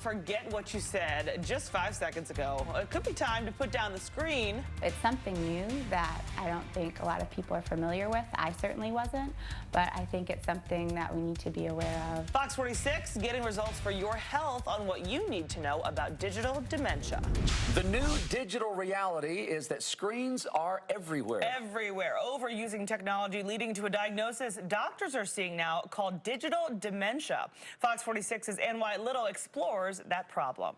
forget what you said just 5 seconds ago. It could be time to put down the screen. It's something new that I don't think a lot of people are familiar with. I certainly wasn't, but I think it's something that we need to be aware of. Fox46 getting results for your health on what you need to know about digital dementia. The new digital reality is that screens are everywhere. Everywhere. Overusing technology leading to a diagnosis doctors are seeing now called digital dementia. Fox46's Ann White Little explores that problem.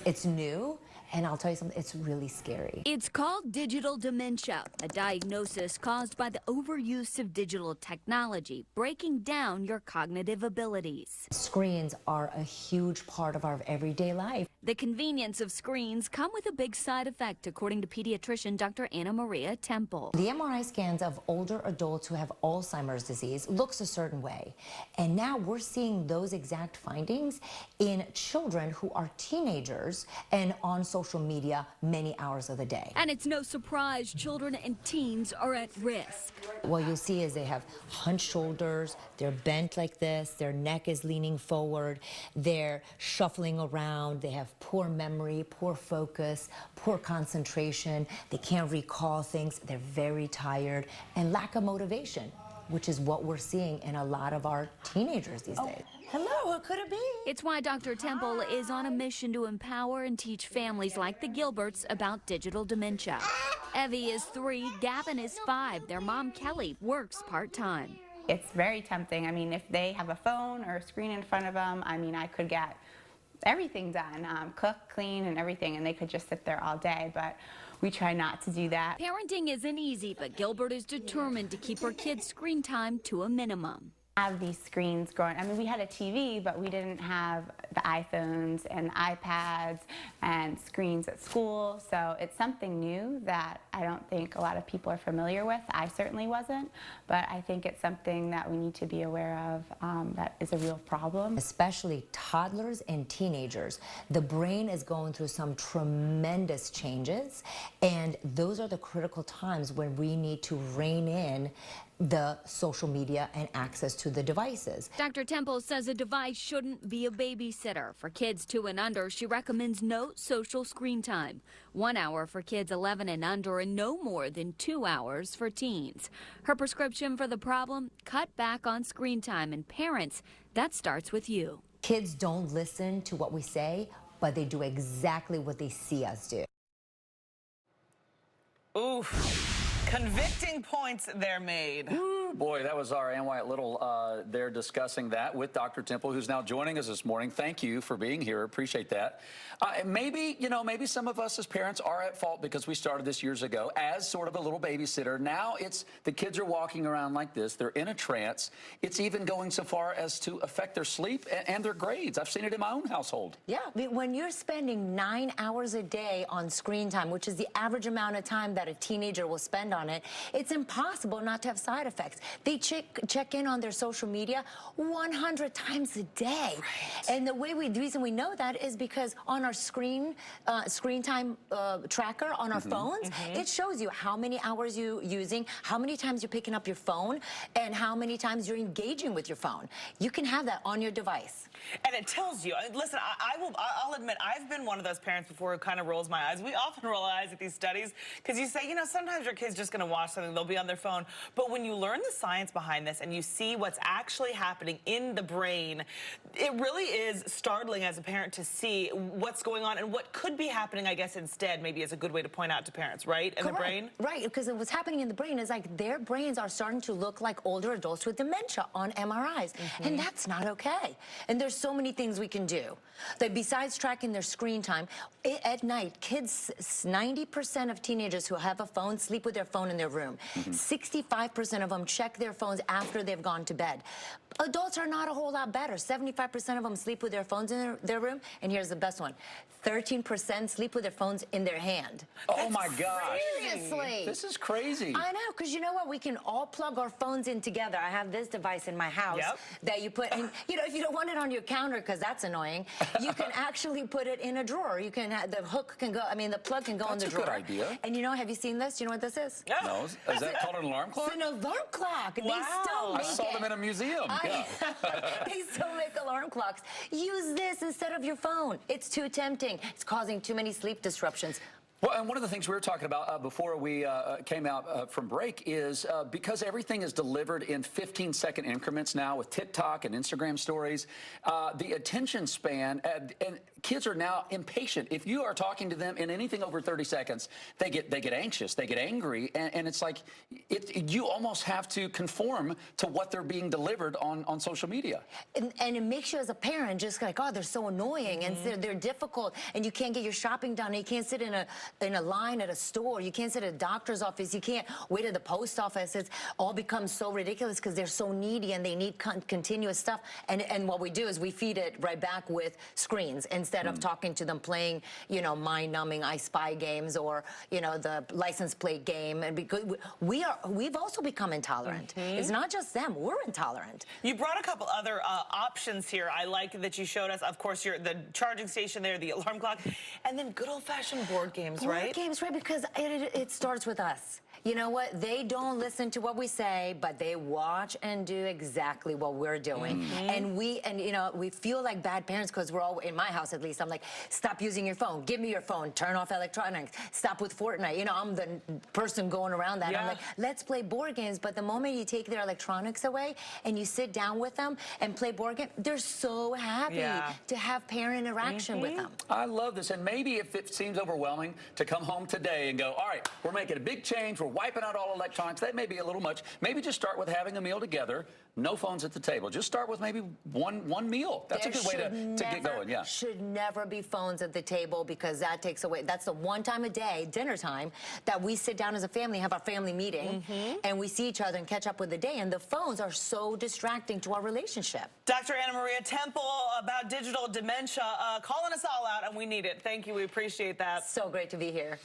It's new, and I'll tell you something, it's really scary. It's called digital dementia, a diagnosis caused by the overuse of digital technology, breaking down your cognitive abilities. Screens are a huge part of our everyday life. The convenience of screens come with a big side effect, according to pediatrician Dr. Anna Maria Temple. The MRI scans of older adults who have Alzheimer's disease looks a certain way. And now we're seeing those exact findings in children who are teenagers and on social media many hours of the day. And it's no surprise children and teens are at risk. What you'll see is they have hunched shoulders, they're bent like this, their neck is leaning forward, they're shuffling around, they have poor memory, poor focus, poor concentration, they can't recall things, they're very tired, and lack of motivation, which is what we're seeing in a lot of our teenagers these days. Hello, who could it be? It's why Dr. Temple is on a mission to empower and teach families like the Gilberts about digital dementia. Evie is 3, Gavin is 5. Their mom, Kelly, works part-time. It's very tempting. I mean, if they have a phone or a screen in front of them, I mean, I could get everything done, cook, clean, and everything, and they could just sit there all day, but we try not to do that. Parenting isn't easy, but Gilbert is determined to keep her kids' screen time to a minimum. Have these screens growing. I mean, we had a TV, but we didn't have the iPhones and iPads and screens at school. So it's something new that I don't think a lot of people are familiar with. I certainly wasn't, but I think it's something that we need to be aware of that is a real problem. Especially toddlers and teenagers. The brain is going through some tremendous changes, and those are the critical times when we need to rein in the social media and access to the devices. Dr. Temple says a device shouldn't be a babysitter. For kids 2 and under, she recommends no social screen time. 1 hour for kids 11 and under and no more than 2 hours for teens. Her prescription for the problem, cut back on screen time. And parents, that starts with you. Kids don't listen to what we say, but they do exactly what they see us do. Oof. Convicting points they're made. Ooh, boy, that was our Ann White Little there discussing that with Dr. Temple, who's now joining us this morning. Thank you for being here. Appreciate that. Maybe, you know, maybe some of us as parents are at fault because we started this years ago as sort of a little babysitter. Now it's the kids are walking around like this. They're in a trance. It's even going so far as to affect their sleep and their grades. I've seen it in my own household. Yeah, when you're spending 9 hours a day on screen time, which is the average amount of time that a teenager will spend on it, it's impossible not to have side effects. They check in on their social media 100 times a day. Right. And the reason we know that is because on our screen time tracker on our phones, it shows you how many hours you're using, how many times you're picking up your phone, and how many times you're engaging with your phone. You can have that on your device. And it tells you. Listen, I'll admit, I've been one of those parents before who kind of rolls my eyes. We often roll our eyes at these studies because you say, you know, sometimes your kid's just going to watch something, they'll be on their phone. But when you learn the science behind this and you see what's actually happening in the brain, it really is startling as a parent to see what's going on and what could be happening, I guess, instead, maybe is a good way to point out to parents, right? In the brain? Right, because what's happening in the brain is like their brains are starting to look like older adults with dementia on MRIs. And that's not okay. And there's so many things we can do. That besides tracking their screen time, at night, kids, 90% of teenagers who have a phone sleep with their phone in their room. 65% of them check their phones after they've gone to bed. Adults are not a whole lot better. 75% of them sleep with their phones in their room. And here's the best one. 13% sleep with their phones in their hand. Oh my gosh. Seriously. This is crazy. I know, because you know what? We can all plug our phones in together. I have this device in my house that you put in. You know, if you don't want it on your counter, because that's annoying, you can actually put it in a drawer. You can have, the hook can go, I mean, the plug can go in the drawer. That's a good idea. And you know, have you seen this? You know what this is? No. Is that called an alarm clock? It's an alarm clock. Wow. They still make I saw them in a museum. They still make alarm clocks. Use this instead of your phone. It's too tempting. It's causing too many sleep disruptions. Well, and one of the things we were talking about before we came out from break is because everything is delivered in 15-second increments now with TikTok and Instagram stories, the attention span, and kids are now impatient. If you are talking to them in anything over 30 seconds, they get anxious, they get angry, and it's like you almost have to conform to what they're being delivered on social media. And it makes you as a parent just like, oh, they're so annoying, and they're difficult, and you can't get your shopping done, and you can't sit in a line at a store, you can't sit at a doctor's office, you can't wait at the post office. It's all becomes so ridiculous because they're so needy and they need continuous stuff. And what we do is we feed it right back with screens instead of talking to them, playing, you know, mind-numbing I Spy games or, you know, the license plate game. And because we've also become intolerant. It's not just them, we're intolerant. You brought a couple other options here. I like that you showed us, of course, the charging station there, the alarm clock, and then good old-fashioned board games, right? Games, right? Because it starts with us. You know what? They don't listen to what we say, but they watch and do exactly what we're doing. And you know, we feel like bad parents because we're all, in my house at least, I'm like, stop using your phone. Give me your phone. Turn off electronics. Stop with Fortnite. You know, I'm the person going around that. I'm like, let's play board games. But the moment you take their electronics away and you sit down with them and play board games, they're so happy to have parent interaction with them. I love this. And maybe if it seems overwhelming to come home today and go, all right, we're making a big change. We're wiping out all electronics. That may be a little much. Maybe just start with having a meal together. No phones at the table. Just start with maybe one meal. That's a good way to get going. Yeah. Should never be phones at the table because that takes away. That's the one time a day, dinner time, that we sit down as a family, have our family meeting, and we see each other and catch up with the day. And the phones are so distracting to our relationship. Dr. Anna Maria Temple about digital dementia, calling us all out, and we need it. Thank you. We appreciate that. So great to be here.